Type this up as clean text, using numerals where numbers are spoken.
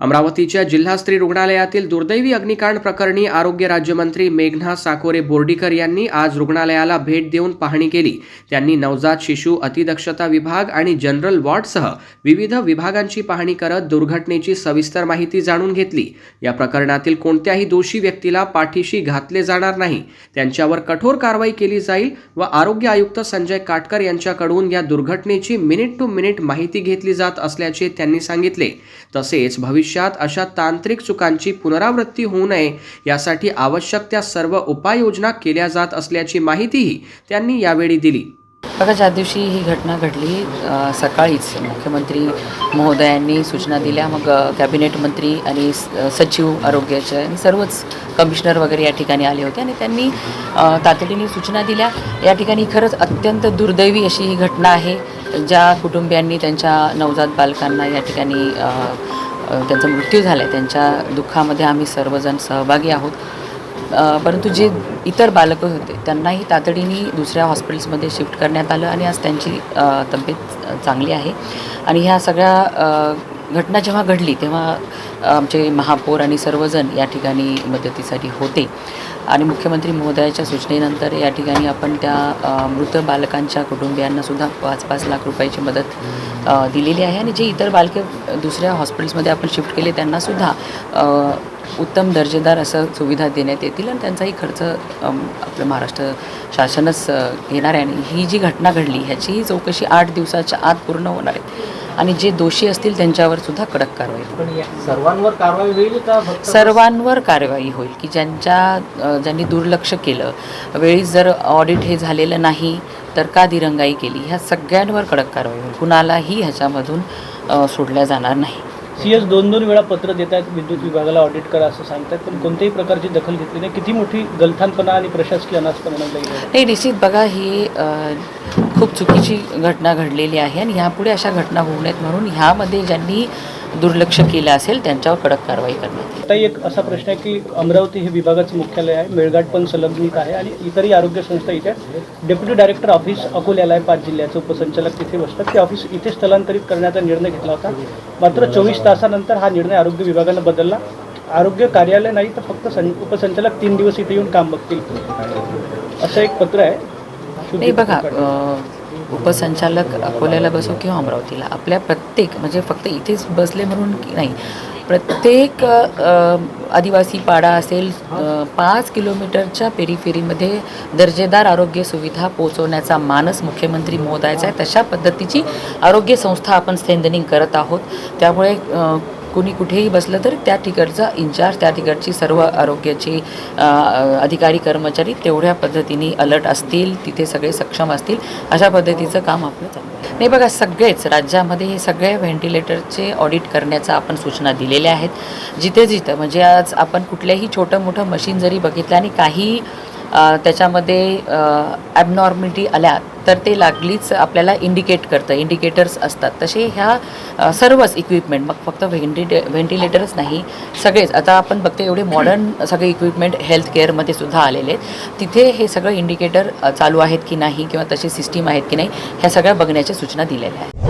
अमरावतीच्या जिल्हा स्त्री रुग्णालयातील दुर्दैवी अग्निकांड प्रकरणी आरोग्य राज्यमंत्री मेघना साकोरे बोर्डीकर यांनी आज रुग्णालयाला भेट देऊन पाहणी केली। त्यांनी नवजात शिशु अतिदक्षता विभाग आणि जनरल वॉर्डसह विविध विभागांची पाहणी करत दुर्घटनेची सविस्तर माहिती जाणून घेतली। या प्रकरणातील कोणत्याही दोषी व्यक्तीला पाठीशी घातले जाणार नाही, त्यांच्यावर कठोर कारवाई केली जाईल व आरोग्य आयुक्त संजय काटकर यांच्याकडून या दुर्घटनेची मिनिट टू मिनिट माहिती घेतली जात असल्याचे त्यांनी सांगितले। तसेच भविष्यात अशा तांत्रिक चुकांची पुनरावृत्ती होऊ नये यासाठी आवश्यक त्या सर्व उपाययोजना केल्या जात असल्याची माहितीही त्यांनी यावेळी दिली। बघा, ज्या दिवशी ही घटना घडली सकाळीच मुख्यमंत्री महोदयांनी सूचना दिल्या। मग कॅबिनेट मंत्री आणि सचिव आरोग्याचे आणि सर्वच कमिशनर वगैरे या ठिकाणी आले होते आणि त्यांनी तातडीने सूचना दिल्या। या ठिकाणी खरंच अत्यंत दुर्दैवी अशी ही घटना आहे। ज्या कुटुंबियांनी त्यांच्या नवजात बालकांना या ठिकाणी त्यांचा मृत्यू झाला आहे, त्यांच्या दुःखामध्ये आम्ही सर्वजण सहभागी आहोत। परंतु जे इतर बालकं होते त्यांनाही तातडीने दुसऱ्या हॉस्पिटल्समध्ये शिफ्ट करण्यात आलं आणि आज त्यांची तब्येत चांगली आहे। आणि ह्या सगळ्या घटना जेव्हा घडली तेव्हा आमचे महापौर आणि सर्वजण या ठिकाणी मदतीसाठी होते आणि मुख्यमंत्री महोदयाच्या सूचनेनंतर या ठिकाणी आपण त्या मृत बालकांच्या कुटुंबियांनासुद्धा 5-5 लाख रुपयाची मदत दिलेली आहे आणि जे इतर बालके दुसऱ्या हॉस्पिटल्समध्ये आपण शिफ्ट केले त्यांनासुद्धा उत्तम दर्जेदार असं सुविधा देण्यात येतील आणि त्यांचाही खर्च आपलं महाराष्ट्र शासनच घेणार आहे। आणि ही जी घटना घडली ह्याचीही चौकशी 8 दिवसाच्या आत पूर्ण होणार आहे आणि जे दोषी असतील त्यांच्यावर सुद्धा कडक कारवाई होईल। सर्वांवर कारवाई होईल का? सर्वांवर कारवाई होईल की ज्यांनी दुर्लक्ष केलं, वेळी जर ऑडिट हे झालेलं नाही तर का दिरंगाई केली, ह्या सगळ्यांवर कडक कारवाई होईल। कुणालाही ह्याच्यामधून सोडल्या जाणार नाही। CS 2-2 वेळा पत्र देत आहेत विद्युत विभागाला ऑडिट करा असं सांगतात, पण कोणत्याही प्रकारची दखल घेतली नाही। किती मोठी गलथानपणा आणि प्रशासकीय अनास्थपणा नाही, निश्चित बघा, ही खूप चुकीची घटना घडलेली आहे आणि ह्यापुढे अशा घटना होऊ नयेत म्हणून ह्यामध्ये ज्यांनी दुर्लक्ष केलं असेल त्यांच्यावर कडक कारवाई करण्यात येईल। आता एक असा प्रश्न आहे की अमरावती हे विभागाचं मुख्यालय आहे, मेळघाट पण संलग्नित आहे आणि इतरही आरोग्य संस्था इथे डेप्युटी डायरेक्टर ऑफिस अकोल्याला आहे, 5 जिल्ह्याचं उपसंचालक तिथे बसतात। ते ऑफिस इथे स्थलांतरित करण्याचा निर्णय घेतला होता, मात्र 24 तासानंतर हा निर्णय आरोग्य विभागानं बदलला। आरोग्य कार्यालय नाही तर फक्त उपसंचालक 3 दिवस इथे येऊन काम बघतील असं एक पत्र आहे। नाही बघा, उपसंचालक अकोल्याला बसो किंवा अमरावतीला, आपल्या प्रत्येक म्हणजे फक्त इथेच बसले म्हणून नाही, प्रत्येक आदिवासी पाडा असेल 5 किलोमीटरच्या पेरिफेरीमध्ये दर्जेदार आरोग्य सुविधा पोहोचवण्याचा मानस मुख्यमंत्री महोदयाचा आहे। तशा पद्धतीची आरोग्य संस्था आपण स्ट्रेंथनिंग करत आहोत। त्यामुळे कोणी कुठेही बसलं तर त्या ठिकाणचा इन्चार्ज, त्या ठिकाणची सर्व आरोग्याचे अधिकारी कर्मचारी तेवढ्या पद्धतीने अलर्ट असतील, तिथे सगळे सक्षम असतील, अशा पद्धतीचं काम आपलं चालू आहे। नाही बघा, सगळेच राज्यामध्ये हे सगळे व्हेंटिलेटरचे ऑडिट करण्याचा आपण सूचना दिलेल्या आहेत। जिथे जिथं म्हणजे आज आपण कुठल्याही छोटं मोठं मशीन जरी बघितलं आणि काही त्याच्यामध्ये ॲबनॉर्मॅलिटी आल्या तर ते लागलीच आपल्याला इंडिकेट करतं, इंडिकेटर्स असतात। तसे ह्या सर्वच इक्विपमेंट, मग फक्त व्हेंटिलेटरच नाही, सगळेच आता आपण बघतो एवढे मॉडर्न सगळे इक्विपमेंट हेल्थ केअरमध्ये सुद्धा आलेले आहेत। तिथे हे सगळं इंडिकेटर चालू आहेत की नाही किंवा तशी सिस्टीम आहेत की नाही ह्या सगळ्या बघण्याच्या सूचना दिलेल्या आहेत।